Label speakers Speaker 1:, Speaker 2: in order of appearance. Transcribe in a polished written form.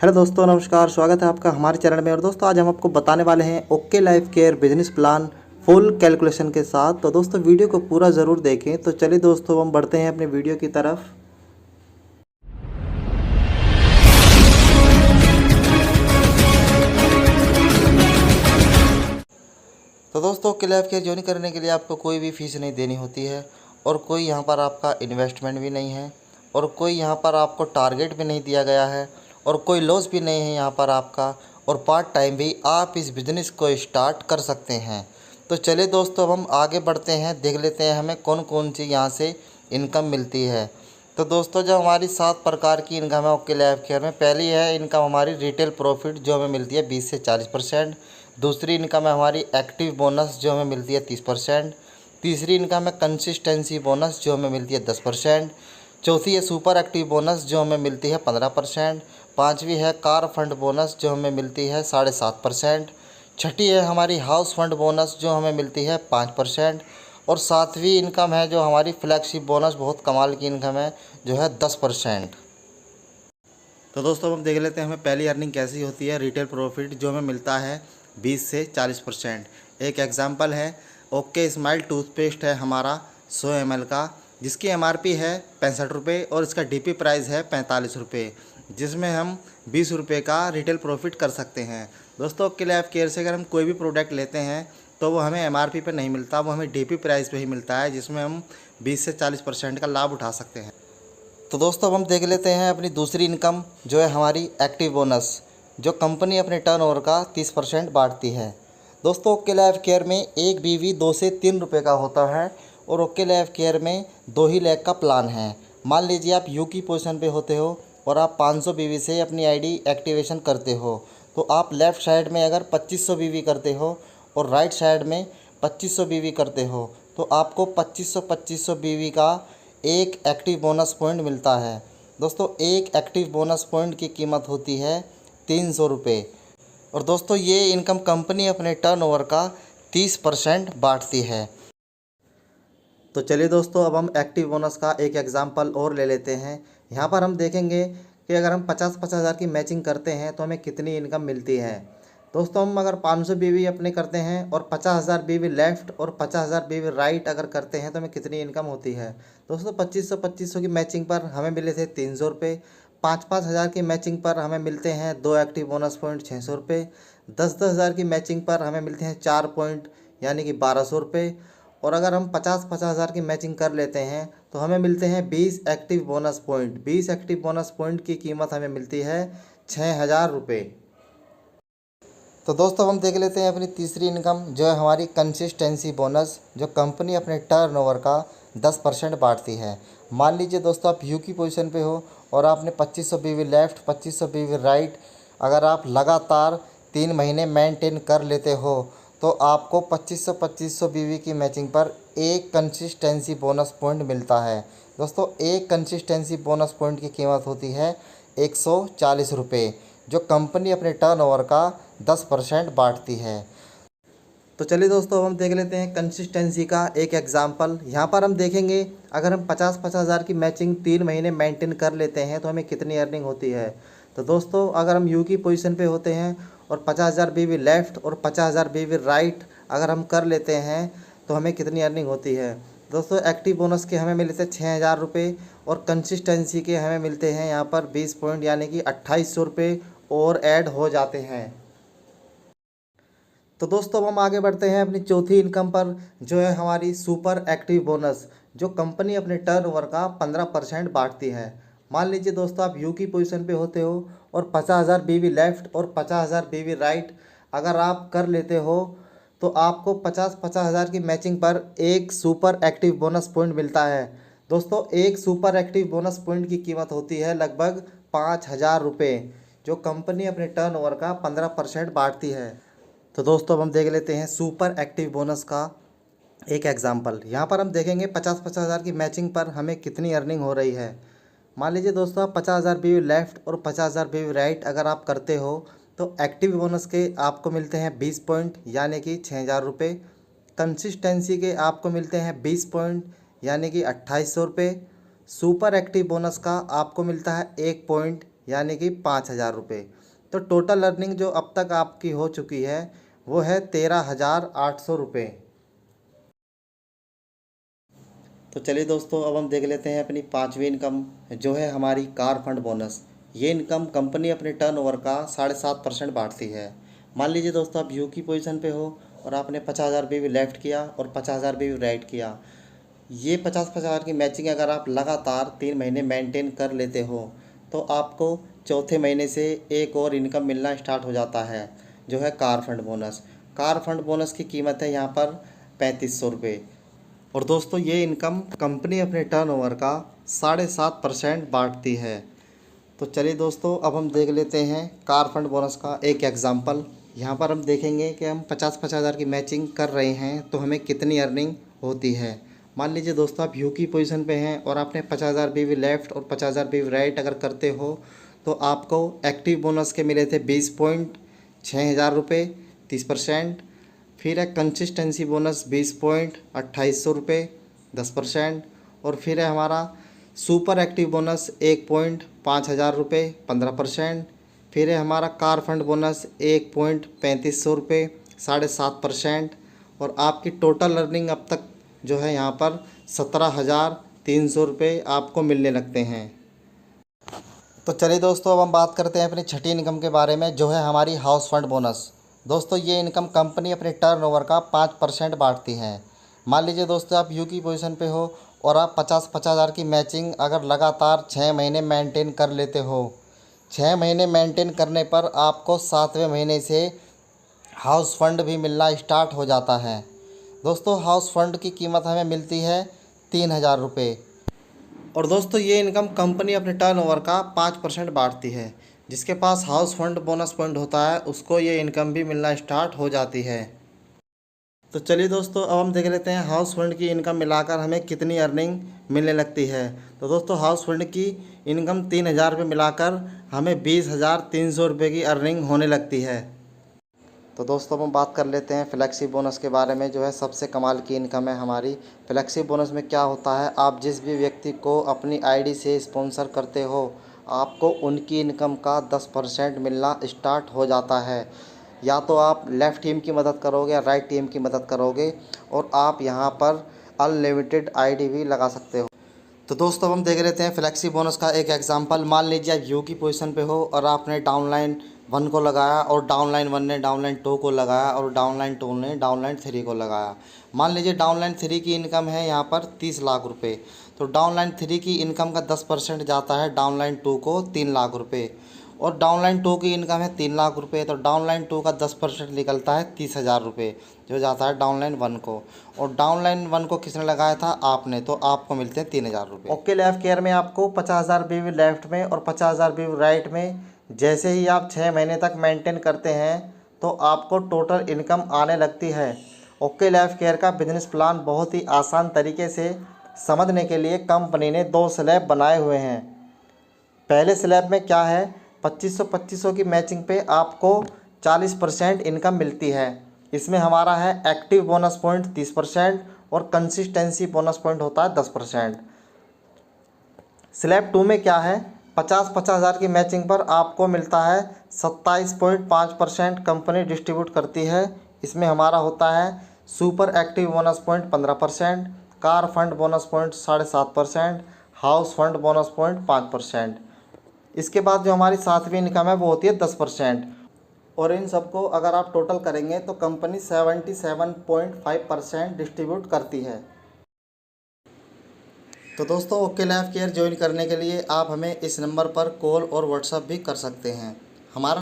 Speaker 1: Hello दोस्तों, नमस्कार। स्वागत है आपका हमारे चैनल में। और दोस्तों, आज हम आपको बताने वाले हैं okay life care business plan full calculation के साथ। तो दोस्तों, वीडियो को पूरा ज़रूर देखें। तो चलिए दोस्तों, हम बढ़ते हैं अपने वीडियो की तरफ। तो दोस्तों, ओके लाइफ केयर ज्वाइन करने के लिए आपको कोई भी फीस नहीं देनी होती है और कोई यहाँ पर आपका इन्वेस्टमेंट भी नहीं है और कोई यहाँ पर आपको टारगेट भी नहीं दिया गया है और कोई लॉस भी नहीं है यहाँ पर आपका। और पार्ट टाइम भी आप इस बिज़नेस को स्टार्ट कर सकते हैं। तो चलिए दोस्तों, अब हम आगे बढ़ते हैं, देख लेते हैं हमें कौन कौन सी यहाँ से इनकम मिलती है। तो दोस्तों, जो हमारी 7 प्रकार की इनकम है ओके लाइफ केयर में, पहली है इनकम हमारी रिटेल प्रॉफिट जो हमें मिलती है 20 से 40%। दूसरी इनकम है हमारी एक्टिव बोनस जो हमें मिलती है 30%। तीसरी इनकम है कंसिस्टेंसी बोनस जो हमें मिलती है 10%। चौथी है सुपर एक्टिव बोनस जो हमें मिलती है 15%। पाँचवीं है कार फंड बोनस जो हमें मिलती है 7.5%। छठी है हमारी हाउस फंड बोनस जो हमें मिलती है 5%। और सातवीं इनकम है जो हमारी फ्लैगशिप बोनस, बहुत कमाल की इनकम है, जो है 10%। तो दोस्तों, हम देख लेते हैं हमें पहली अर्निंग कैसी होती है। रिटेल प्रॉफिट जो हमें मिलता है 20 से 40%। एक एग्जांपल है ओके स्माइल टूथपेस्ट है हमारा 100 ml का, जिसकी MRP है 65 रुपये और इसका DP प्राइस है 45 रुपये, जिसमें हम 20 रुपये का रिटेल प्रॉफिट कर सकते हैं। दोस्तों, ओके लाइफ केयर से अगर हम कोई भी प्रोडक्ट लेते हैं तो वो हमें MRP पर नहीं मिलता, वो हमें DP प्राइस पे ही मिलता है, जिसमें हम 20 से 40% का लाभ उठा सकते हैं। तो दोस्तों, अब हम देख लेते हैं अपनी दूसरी इनकम जो है हमारी एक्टिव बोनस, जो कंपनी अपने टर्नओवर का 30% बांटती है। दोस्तों, ओके लाइफ केयर में एक बीवी 2 से 3 रुपये का होता है और ओके लाइफ केयर में 2 ही लाख का प्लान है। मान लीजिए आप यू की पोजीशन पे होते हो और आप 500 बीवी से अपनी आईडी एक्टिवेशन करते हो, तो आप लेफ़्ट साइड में अगर 2500 बीवी करते हो और राइट साइड में 2500 बीवी करते हो, तो आपको 2500 बीवी का एक एक्टिव बोनस पॉइंट मिलता है। दोस्तों, एक एक्टिव बोनस पॉइंट की कीमत होती है 300 रुपये। और दोस्तों, ये इनकम कंपनी अपने टर्नओवर का 30% बांटती है। तो चलिए दोस्तों, अब हम एक्टिव बोनस का एक एग्जांपल और ले लेते हैं। यहाँ पर हम देखेंगे कि अगर हम 50-50 हज़ार की मैचिंग करते हैं तो हमें कितनी इनकम मिलती है। दोस्तों, हम अगर 500 बीवी अपने करते हैं और 50,000 बीवी लेफ़्ट और 50,000 बीवी राइट अगर करते हैं तो हमें कितनी इनकम होती है। दोस्तों, 2500 की मैचिंग पर हमें मिले थे 300 रुपये। 5-5 हज़ार की मैचिंग पर हमें मिलते हैं 2 एक्टिव बोनस पॉइंट 600 रुपये। 10-10 हज़ार की मैचिंग पर हमें मिलते हैं 4 पॉइंट यानी कि 1200 रुपये। और अगर हम 50-50 हज़ार की मैचिंग कर लेते हैं तो हमें मिलते हैं 20 active bonus point. 20 active bonus point की कीमत हमें मिलती है 6,000 रुपये। तो दोस्तों, हम देख लेते हैं अपनी तीसरी इनकम जो है हमारी कंसिस्टेंसी बोनस, जो कंपनी अपने टर्नओवर का 10% बांटती है। मान लीजिए दोस्तों, आप यू की पोजीशन पे हो और आपने 2500 बीवी लेफ़्ट 2500 बीवी राइट अगर आप लगातार 3 महीने मेंटेन कर लेते हो तो आपको 2500 बीवी की मैचिंग पर एक कंसिस्टेंसी बोनस पॉइंट मिलता है। दोस्तों, एक कंसिस्टेंसी बोनस पॉइंट की कीमत होती है 140 रुपये, जो कंपनी अपने टर्नओवर का 10% बांटती है। तो चलिए दोस्तों, अब हम देख लेते हैं कंसिस्टेंसी का एक एग्जांपल। यहाँ पर हम देखेंगे अगर हम 50-50 हज़ार की मैचिंग 3 महीने मेंटेन कर लेते हैं तो हमें कितनी अर्निंग होती है। तो दोस्तों, अगर हम यू की पोजीशन पे होते हैं और 50,000 बीवी लेफ़्ट और 50,000 बीवी राइट अगर हम कर लेते हैं तो हमें कितनी अर्निंग होती है। दोस्तों, एक्टिव बोनस के हमें मिलते हैं 6,000 रुपये और कंसिस्टेंसी के हमें मिलते हैं यहाँ पर 20 पॉइंट यानी कि 2800 रुपये और ऐड हो जाते हैं। तो दोस्तों, अब हम आगे बढ़ते हैं अपनी चौथी इनकम पर, जो है हमारी सुपर एक्टिव बोनस, जो कंपनी अपने टर्नओवर का 15% बांटती है। मान लीजिए दोस्तों, आप यू की पोजीशन पे होते हो और 50,000 बीवी लेफ़्ट और 50,000 बीवी राइट अगर आप कर लेते हो तो आपको 50-50 हज़ार की मैचिंग पर एक सुपर एक्टिव बोनस पॉइंट मिलता है। दोस्तों, एक सुपर एक्टिव बोनस पॉइंट की कीमत होती है लगभग 5,000 रुपये, जो कंपनी अपने टर्नओवर का 15% बांटती है। तो दोस्तों, अब हम देख लेते हैं सुपर एक्टिव बोनस का एक एग्जांपल। यहाँ पर हम देखेंगे 50-50 हज़ार की मैचिंग पर हमें कितनी अर्निंग हो रही है। मान लीजिए दोस्तों, आप 50,000 बीवी लेफ़्ट और 50,000 बीवी राइट अगर आप करते हो तो एक्टिव बोनस के आपको मिलते हैं 20 पॉइंट यानी कि 6,000 रुपये। कंसिस्टेंसी के आपको मिलते हैं 20 पॉइंट यानी कि 2800 रुपये। सुपर एक्टिव बोनस का आपको मिलता है 1 पॉइंट यानी कि 5,000 रुपये। तो टोटल अर्निंग जो अब तक आपकी हो चुकी है वो है 13,800 रुपये। तो चलिए दोस्तों, अब हम देख लेते हैं अपनी पांचवी इनकम, जो है हमारी कार फंड बोनस। ये इनकम कंपनी अपने टर्नओवर का 7.5% बांटती है। मान लीजिए दोस्तों, आप यू की पोजीशन पे हो और आपने 50,000 रुपये भी लेफ्ट किया और 50,000 रुपये भी राइट किया। ये 50,000 की मैचिंग अगर आप लगातार 3 महीने मेंटेन कर लेते हो तो आपको चौथे महीने से एक और इनकम मिलना स्टार्ट हो जाता है, जो है car fund bonus. Car fund bonus की कीमत है यहाँ पर 3500 रुपये। और दोस्तों, ये इनकम कंपनी अपने टर्नओवर का 7.5% बांटती है। तो चलिए दोस्तों, अब हम देख लेते हैं कार फंड बोनस का एक एग्जांपल। यहाँ पर हम देखेंगे कि हम 50,000 की मैचिंग कर रहे हैं तो हमें कितनी अर्निंग होती है। मान लीजिए दोस्तों, आप यू की पोजीशन पे हैं और आपने 50,000 भी लेफ़्ट और 50,000 भी राइट अगर करते हो तो आपको एक्टिव बोनस के मिले थे 20,600 रुपये, 30%। फिर है कंसिस्टेंसी बोनस 20,2800 रुपये, 10%। और फिर है हमारा सुपर एक्टिव बोनस 1,500 रुपये, 15%। फिर है हमारा कार फंड बोनस 1,3500 रुपये, 7.5%। और आपकी टोटल अर्निंग अब तक जो है यहाँ पर 17,300 रुपये आपको मिलने लगते हैं। तो चलिए दोस्तों, अब हम बात करते हैं अपनी छठी इनकम के बारे में, जो है हमारी हाउस फंड बोनस। दोस्तों, ये इनकम कंपनी अपने टर्नओवर का 5% बांटती है। मान लीजिए दोस्तों, आप यू की पोजीशन पे हो और आप 50,000 की मैचिंग अगर लगातार 6 महीने मेंटेन कर लेते हो। 6 महीने मेंटेन करने पर आपको 7वें महीने से हाउस फंड भी मिलना स्टार्ट हो जाता है। दोस्तों, हाउस फंड की कीमत हमें मिलती है 3,000 रुपये। और दोस्तों, ये इनकम कंपनी अपने टर्नओवर का 5% बांटती है। जिसके पास हाउस फंड बोनस पॉइंट होता है उसको ये इनकम भी मिलना स्टार्ट हो जाती है। तो चलिए दोस्तों, अब हम देख लेते हैं हाउस फंड की इनकम मिलाकर हमें कितनी अर्निंग मिलने लगती है। तो दोस्तों, हाउस फंड की इनकम 3,000 रुपये मिलाकर हमें 20,300 रुपये की अर्निंग होने लगती है। तो दोस्तों, अब हम बात कर लेते हैं फ्लेक्सी बोनस के बारे में, जो है सबसे कमाल की इनकम है हमारी। फ्लेक्सी बोनस में क्या होता है, आप जिस भी व्यक्ति को अपनी आईडी से स्पॉन्सर करते हो आपको उनकी इनकम का 10% मिलना स्टार्ट हो जाता है। या तो आप लेफ़्ट टीम की मदद करोगे या राइट टीम की मदद करोगे, और आप यहाँ पर अनलिमिटेड आईडी भी लगा सकते हो। तो दोस्तों, अब हम देख लेते हैं फ्लेक्सी बोनस का एक एग्जांपल। मान लीजिए आप यू की पोजीशन पे हो और आपने डाउनलाइन 1 को लगाया और डाउनलाइन 1 ने डाउनलाइन 2 को लगाया और डाउनलाइन 2 ने डाउनलाइन 3 को लगाया। मान लीजिए डाउनलाइन 3 की इनकम है यहाँ पर 30 लाख रुपये। तो डाउनलाइन 3 की इनकम का 10% जाता है डाउनलाइन 2 को 3 लाख रुपये, और डाउनलाइन 2 की इनकम है 3 लाख रुपये। तो डाउनलाइन 2 का 10% निकलता है 30,000 रुपये, जो जाता है डाउनलाइन 1 को। और डाउनलाइन 1 को किसने लगाया था, आपने, तो आपको मिलते हैं 3,000 रुपये। ओके लेफ्ट केयर में आपको 50,000 भी लेफ्ट में और 50,000 भी राइट में जैसे ही आप 6 महीने तक मेंटेन करते हैं तो आपको टोटल इनकम आने लगती है। ओके लाइफ केयर का बिजनेस प्लान बहुत ही आसान तरीके से समझने के लिए कंपनी ने 2 स्लैब बनाए हुए हैं। पहले स्लैब में क्या है, 2500 की मैचिंग पे आपको 40% इनकम मिलती है। इसमें हमारा है एक्टिव बोनस पॉइंट 30% और कंसिस्टेंसी बोनस पॉइंट होता है 10%। स्लैब 2 में क्या है, 50,000 की मैचिंग पर आपको मिलता है 27.5% कंपनी डिस्ट्रीब्यूट करती है। इसमें हमारा होता है super active bonus point 15%, car fund bonus point 7.5%, house fund bonus point 5%। इसके बाद जो हमारी 7वीं इनकम है वो होती है 10%। और इन सबको अगर आप टोटल करेंगे तो कंपनी 77.5% डिस्ट्रीब्यूट करती है। तो दोस्तों, ओके लाइफ केयर ज्वाइन करने के लिए आप हमें इस नंबर पर कॉल और व्हाट्सएप भी कर सकते हैं। हमारा